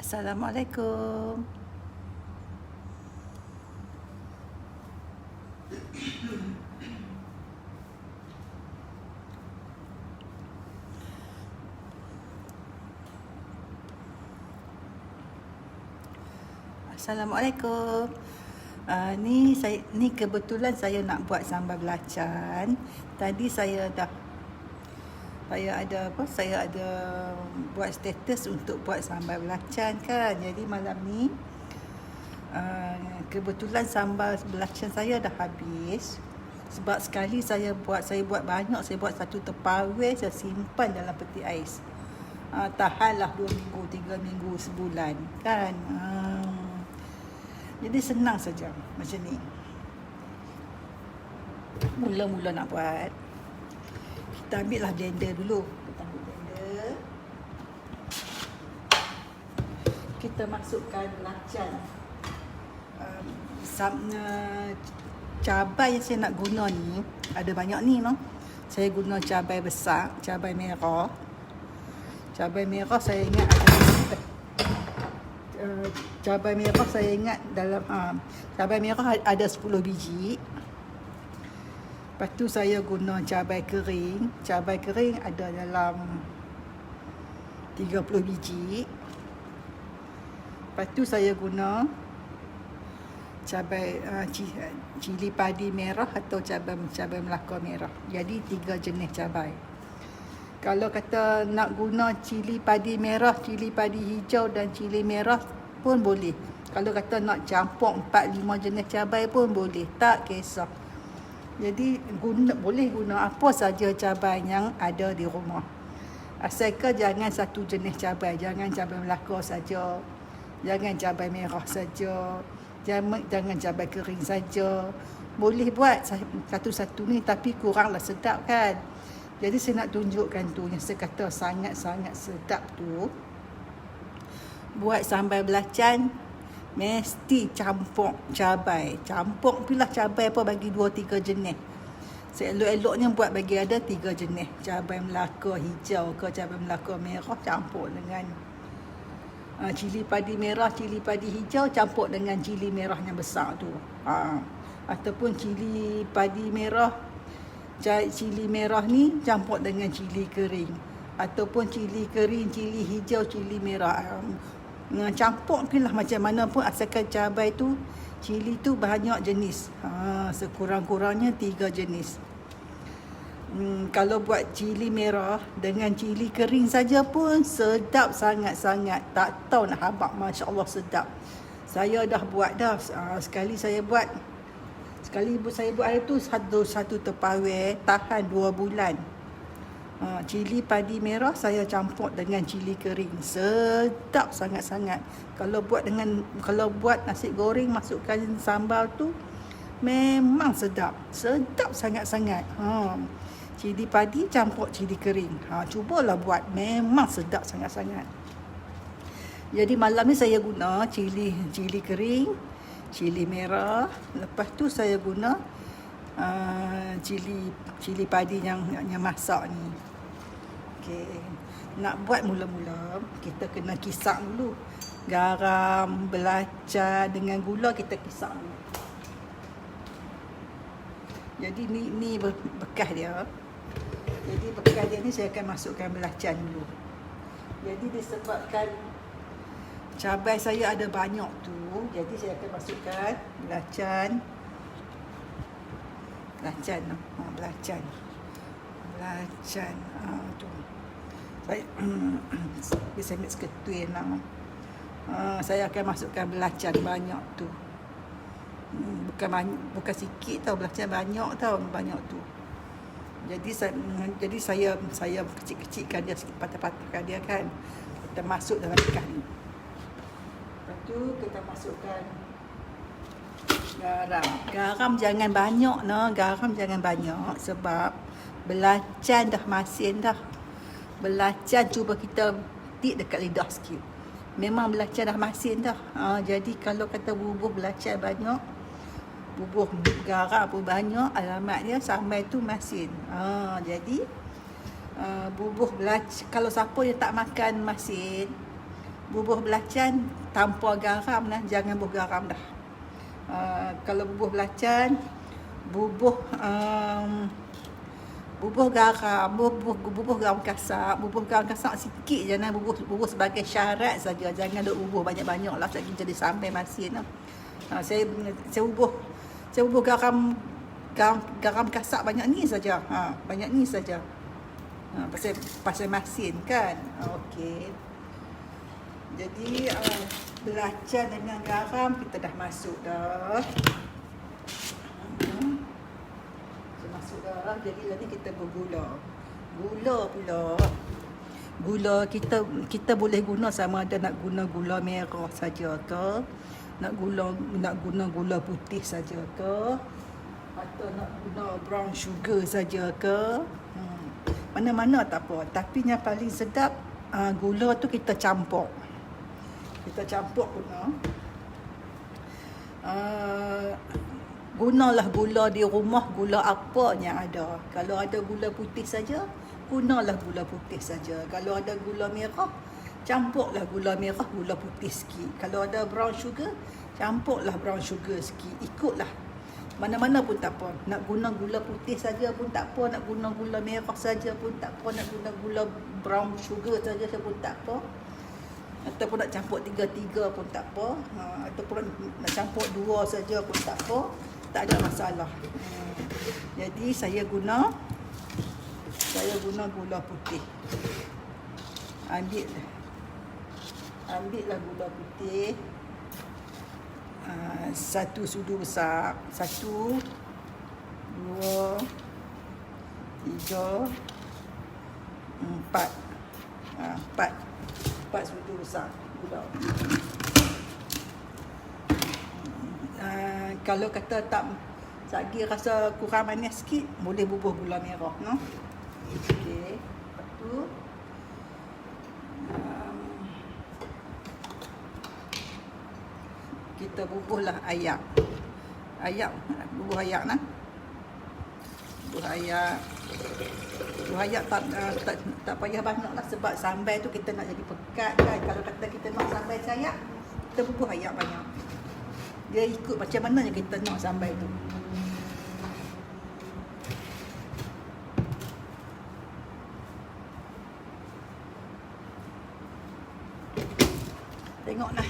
Assalamualaikum. Assalamualaikum. Ni kebetulan saya nak buat sambal belacan. Tadi saya ada buat status untuk buat sambal belacan kan. Jadi malam ni kebetulan sambal belacan saya dah habis. Sebab sekali saya buat banyak, saya buat satu tepawai, saya simpan dalam peti ais. Tahanlah 2 minggu, 3 minggu, sebulan kan. Jadi senang saja macam ni. Mula-mula nak buat, kita ambillah blender dulu. Kita ambil blender, kita masukkan belacan. Cabai yang saya nak guna ni ada banyak ni no. Saya guna cabai besar, cabai merah. Cabai merah saya ingat dalam cabai merah ada 10 biji. Lepas tu saya guna cabai kering. Cabai kering ada dalam 30 biji. Lepas tu saya guna cabai cili padi merah atau cabai Melaka merah. Jadi 3 jenis cabai. Kalau kata nak guna cili padi merah, cili padi hijau dan cili merah pun boleh. Kalau kata nak campur 4-5 jenis cabai pun boleh, tak kisah. Jadi boleh guna apa saja cabai yang ada di rumah. Asalkan jangan satu jenis cabai, jangan cabai Melaka saja, jangan cabai merah saja, jangan cabai kering saja. Boleh buat satu-satu ni tapi kuranglah sedap kan. Jadi saya nak tunjukkan tu yang saya kata sangat-sangat sedap tu. Buat sambal belacan mesti campur cabai. Campur pilah cabai apa, bagi 2-3 jenis. Seelok-eloknya buat bagi ada 3 jenis. Cabai Melaka hijau ke cabai Melaka merah campur dengan cili padi merah, cili padi hijau campur dengan cili merah yang besar tu. Ataupun cili padi merah, cili merah ni campur dengan cili kering. Ataupun cili kering, cili hijau, cili merah. Campur pilah macam mana pun, asalkan cabai tu, cili tu banyak jenis. Sekurang-kurangnya 3 jenis. Kalau buat cili merah dengan cili kering saja pun sedap sangat-sangat. Tak tahu nak habaq, Masya Allah sedap. Saya dah buat dah. Sekali saya buat hari tu satu tepawai tahan 2 bulan. Cili padi merah saya campur dengan cili kering. Sedap sangat-sangat. Kalau buat nasi goreng masukkan sambal tu memang sedap. Sedap sangat-sangat. Cili padi campur cili kering. Cubalah buat, memang sedap sangat-sangat. Jadi malam ni saya guna cili kering, cili merah. Lepas tu saya guna cili padi yang masak ni. Okey. Nak buat mula-mula kita kena kisar dulu. Garam, belacan dengan gula kita kisar dulu. Jadi ni bekas dia. Jadi bekas dia ni saya akan masukkan belacan dulu. Jadi disebabkan cabai saya ada banyak tu, jadi saya akan masukkan belacan tu. Saya mix ketuin lah. Saya akan masukkan belacan banyak tu. Bukan sikit tau, belacan banyak tu. Jadi saya kecil-kecilkan dia sikit, patah-patahkan dia kan. Kita masuk dalam ikan ni. Lepas tu kita masukkan garam. Garam jangan banyak garam jangan banyak sebab belacan dah masin dah. Belacan cuba kita tik dekat lidah sikit. Memang belacan dah masin dah. Jadi kalau kata bubuh belacan banyak, bubuh garam pun banyak, alamat dia sambal tu masin. Jadi bubuh belacan, kalau siapa yang tak makan masin, bubuh belacan tanpa garam lah, jangan bubuh garam dah. Kalau bubuh belacan, bubuh garam, bubuh garam kasar, sikit je lah, bubuh sebagai syarat saja, jangan duk bubuh banyak-banyak lah, sebab jadi sampai masin lah. Saya bubuh garam kasar banyak ni saja. Banyak ni saja. Pasal masin kan. Okey. Jadi belacan dengan garam kita dah masuk dah. Masuk dah. Jadi nanti kita bergula. Gula pula. Gula kita boleh guna sama ada nak guna gula merah saja ke, nak guna gula putih saja ke, atau nak guna brown sugar saja ke. Mana-mana tak apa. Tapi yang paling sedap gula tu kita campur. Kita campur guna. Gunalah gula di rumah, gula apa yang ada. Kalau ada gula putih saja, gunalah gula putih saja. Kalau ada gula merah, campurlah gula merah, gula putih sikit. Kalau ada brown sugar, campurlah brown sugar sikit. Ikutlah. Mana-mana pun tak apa. Nak guna gula putih saja pun tak apa, nak guna gula merah saja pun tak apa, nak guna gula brown sugar saja pun tak apa. Ataupun nak campur tiga-tiga pun tak apa. Ataupun nak campur dua saja pun tak apa. Tak ada masalah. Jadi saya guna gula putih. Ambillah gula putih. Satu sudu besar. 1, 2, 3, 4. 4 sudu besar gula. Kalau kata tak sagi rasa kurang manis sikit, boleh bubuh gula merah, no? Okey. Lepas tu kita bubuhlah ayak. Bubuh ayak nah. Bubuh ayak tak payah banyaklah, sebab sambal tu kita nak jadi pekat kan. Kalau kata kita nak sambal cayak, kita bubuh ayak banyak. Dia ikut macam mana yang kita nak sambal tu. Tengoklah.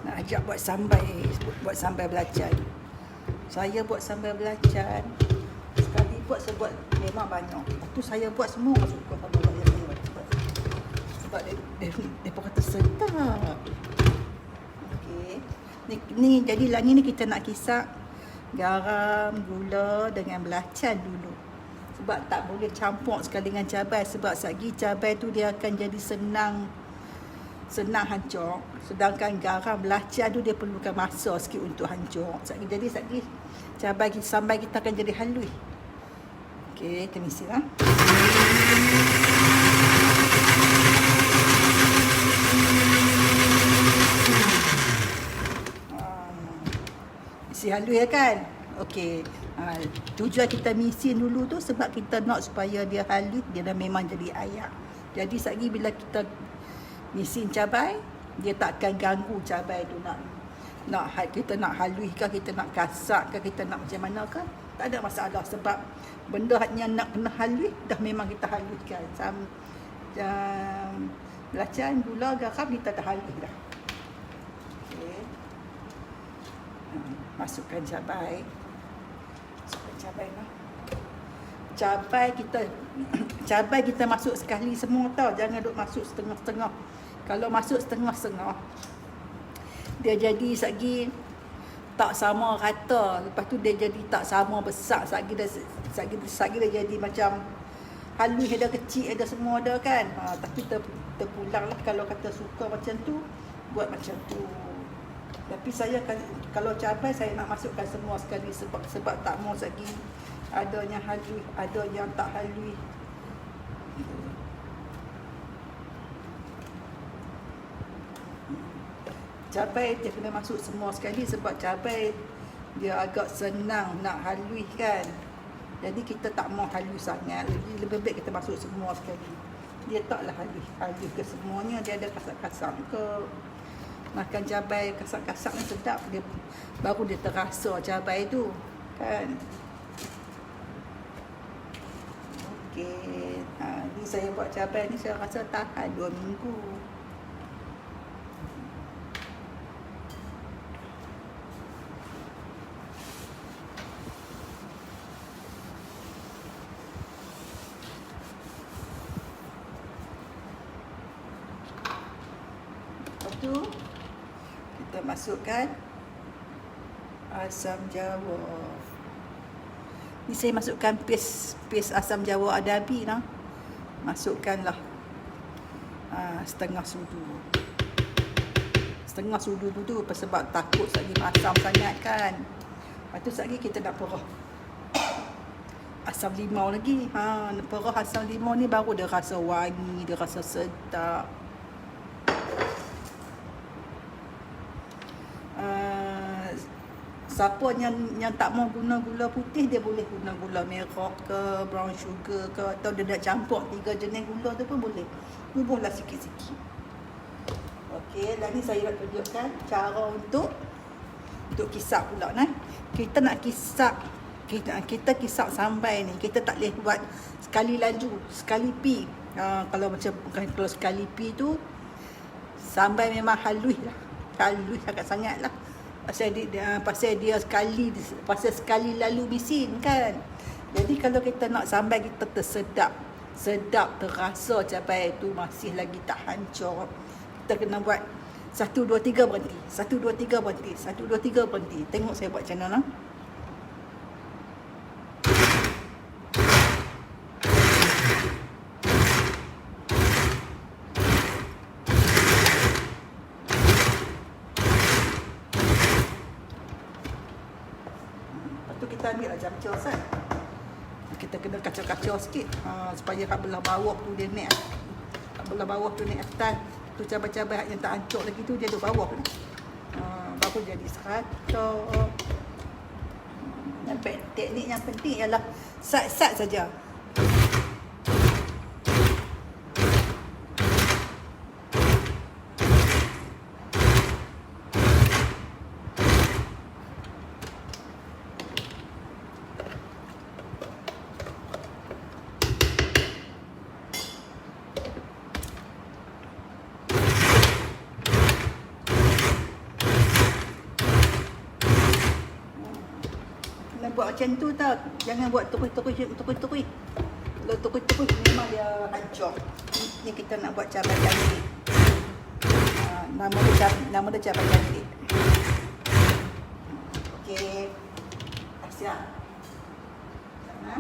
Nak ajak buat sambal belacan. Saya buat sambal belacan. Sekali buat saya buat memang banyak. Lepas tu saya buat semua suka sambal belacan. Sebab dia kata sedap. Okey. Ni jadilah ni kita nak kisar garam, gula dengan belacan dulu. Sebab tak boleh campur sekali dengan cabai, sebab sagi cabai tu dia akan jadi senang hancur. Sedangkan garam, belacan tu dia perlukan masa sikit untuk hancur. Jadi sambal kita akan jadi halus. Okey, kita misi lah. Misi halus ya kan? Okey. Tujuan kita misin dulu tu sebab kita nak supaya dia halus, dia dah memang jadi ayak. Jadi sekali bila kita misin cabai, dia takkan ganggu cabai tu kita nak halus ke, kita nak kasar ke, kita nak macam mana ke, tak ada masalah sebab benda yang nak kena halus dah memang kita haluskan. Belacan, gula, garam kita dah halus dah. Okey. Masukkan cabai. Lah. Cabai kita masuk sekali semua tau, jangan duk masuk setengah-setengah. Kalau masuk setengah-setengah, dia jadi sagi tak sama rata. Lepas tu dia jadi tak sama besar. Sagi dia jadi macam halus, ada kecil, ada semua ada kan. Tapi terpulang lah kalau kata suka macam tu, buat macam tu. Tapi saya kalau cabai saya nak masukkan semua sekali sebab tak mau sagi ada yang halus, ada yang tak halus. Cabai dia kena masuk semua sekali sebab cabai dia agak senang nak halus kan. Jadi kita tak mau halus sangat. Jadi lebih baik kita masuk semua sekali. Dia taklah halus ke semuanya. Dia ada kasar-kasar ke. Makan cabai kasar-kasar ni sedap. Dia baru dia terasa cabai tu kan. Okey. Ni saya buat cabai ni saya rasa tahan 2 minggu. Lepas tu kita masukkan asam jawa. Ni saya masukkan paste asam jawa adabi lah. Masukkanlah setengah sudu. Setengah sudu tu sebab takut lagi asam sangat kan. Lepas tu lagi kita nak perah asam limau lagi. Perah asam limau ni baru dia rasa wangi, dia rasa sedap. Siapa yang tak mau guna gula putih, dia boleh guna gula merah ke, brown sugar ke, atau dia nak campur 3 jenis gula tu pun boleh. Bubuhlah sikit-sikit. Okey, dan ni saya nak tunjukkan cara untuk kisap pula nah. Kita nak kisap, kita kisap sambai ni, kita tak boleh buat sekali laju, sekali pi. Kalau sekali pi tu sambai memang halus lah. Halus sangat-sangat lah. Pasal dia sekali lalu bisin kan. Jadi kalau kita nak sampai kita sedap terasa cabai itu masih lagi tak hancur, kita kena buat 1 2 3 berhenti, 1 2 3 berhenti, 1 2 3 berhenti. Tengok saya buat macam mana. Kita ambil lah jam-jam kan. Kita kena kacau-kacau sikit supaya kat belah bawah tu dia naik. Kat belah bawah tu naik atas. Tu cabai-cabai yang tak hancur lagi tu dia duduk bawah ni. Baru jadi 100. Teknik yang penting ialah sat-sat saja. Buat macam tu tau. Jangan buat tukui-tukui. Kalau tukui-tukui memang dia hancur. Ni kita nak buat cabai cantik. Nama dia cabai cantik. Okey. Siap. Sana.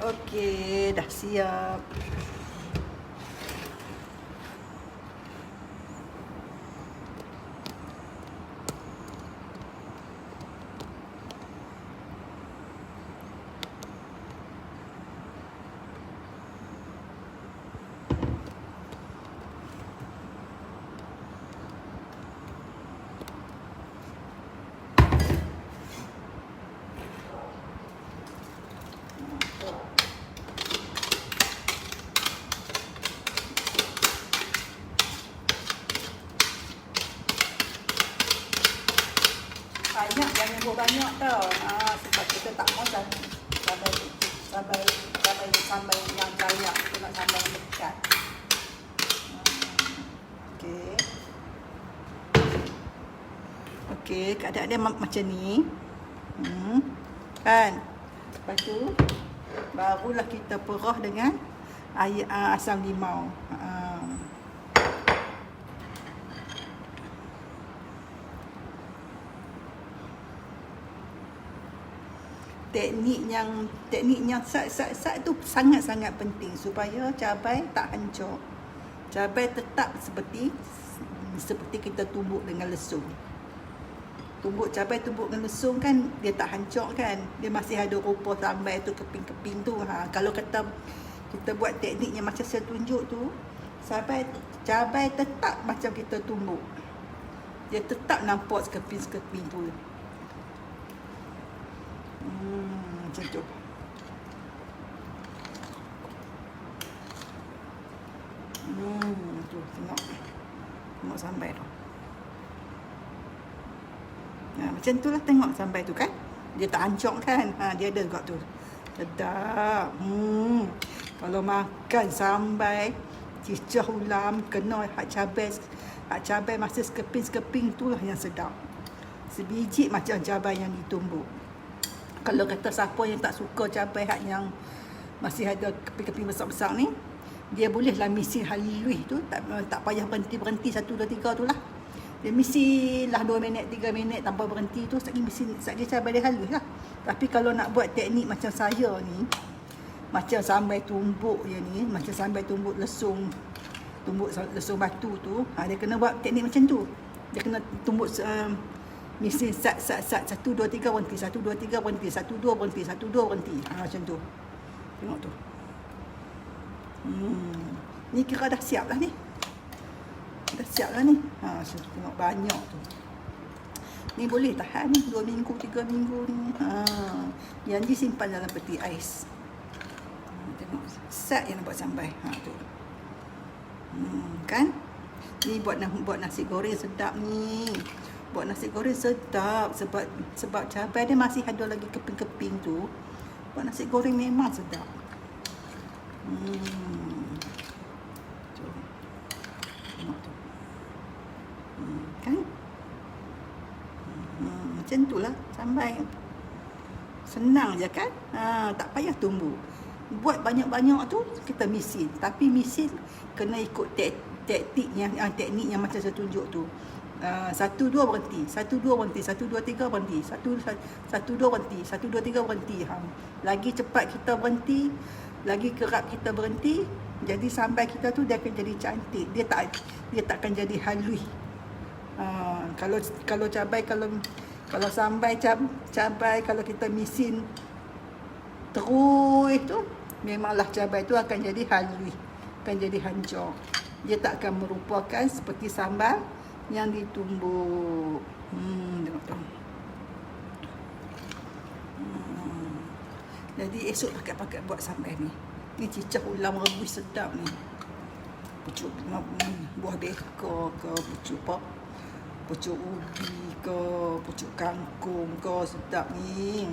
Okey, dah siap. Banyak, jangan buat banyak tau. Sebab kita tak mau sampai yang banyak. Kita nak sampai yang dekat. Okey. Okey, keadaan dia macam ni. Kan? Lepas tu barulah kita perah dengan air asam limau. Teknik yang sat tu sangat-sangat penting supaya cabai tak hancur. Cabai tetap seperti kita tumbuk dengan lesung. Cabai tumbuk dengan lesung kan dia tak hancur kan. Dia masih ada rupa sambai tu, keping-keping tu. Kalau kita buat teknik yang macam saya tunjuk tu, cabai tetap macam kita tumbuk. Dia tetap nampak sekeping-sekeping tu. Macam tu. Tu tengok. Tengok sampai tu. Macam tu lah, tengok sampai tu kan. Dia tak hancur kan. Dia ada kat tu. Sedap. Kalau makan sambai, cicah ulam, kena hak cabai masa sekeping-sekeping tu lah yang sedap. Sebiji macam cabai yang ditumbuk. Kalau kata siapa yang tak suka cabai hak yang masih ada keping-keping besar-besar ni, dia bolehlah misi halus tu, tak payah berhenti 1 2 3 tu lah. Dia misi lah 2 minit 3 minit tanpa berhenti tu, sekali cabai dia halus lah. Tapi kalau nak buat teknik macam saya ni, macam sambai tumbuk je ni, macam sambai tumbuk lesung batu tu, dia kena buat teknik macam tu. Dia kena tumbuk misi sat 1 2 3 berhenti, 1 2 3 berhenti, 1 2 berhenti, 1 2 berhenti. Macam tu. Tengok tu. Ni kira dah siap lah ni. Dah siap lah ni. Tengok banyak tu. Ni boleh tahan ni 2 minggu 3 minggu ni. Yang ni simpan dalam peti ais. Tengok set yang buat sambai. Tu. Kan? Ni buat nasi goreng sedap ni. Buat nasi goreng sedap sebab cabai dia masih ada lagi keping-keping tu. Buat nasi goreng memang sedap. Tu. Tengok tu. Kan? Macam tu lah sambai. Senang je kan? Tak payah tunggu. Buat banyak-banyak tu kita misin. Tapi misin kena ikut teknik yang macam saya tunjuk tu. 1 2 berhenti, 1 2 berhenti, 1 2 3 berhenti, 1 2 berhenti, 1 2 3 berhenti. Lagi cepat kita berhenti, lagi kerap kita berhenti, jadi sampai kita tu dia akan jadi cantik. Dia takkan jadi halus. Kalau cabai, kalau sambai cabai kalau kita misin terus tu, memanglah cabai tu akan jadi halus, akan jadi hancur. Dia tak akan merupakan seperti sambal yang ditumbuk. Tengok tu. Jadi esok pakai buat sambal ni. Ni cicah ulam rebus sedap ni. Pucuk buah beko ke, pucuk ubi ke, pucuk kangkung ke, sedap ni.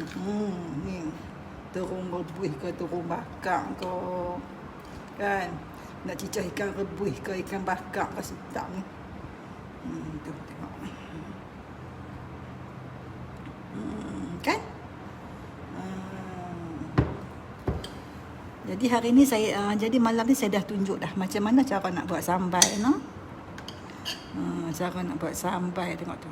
Ni terung rebus ke, terung bakar ke. Kan? Nak cicah ikan rebus ke, ikan bakar ke, sedap ni. Tu tengok. Kan? Jadi hari ni jadi malam ni saya dah tunjuk dah macam mana cara nak buat sambal, no? Cara nak buat sambal, tengok tu.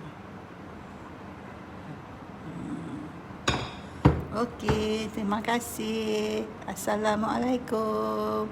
Okey, terima kasih. Assalamualaikum.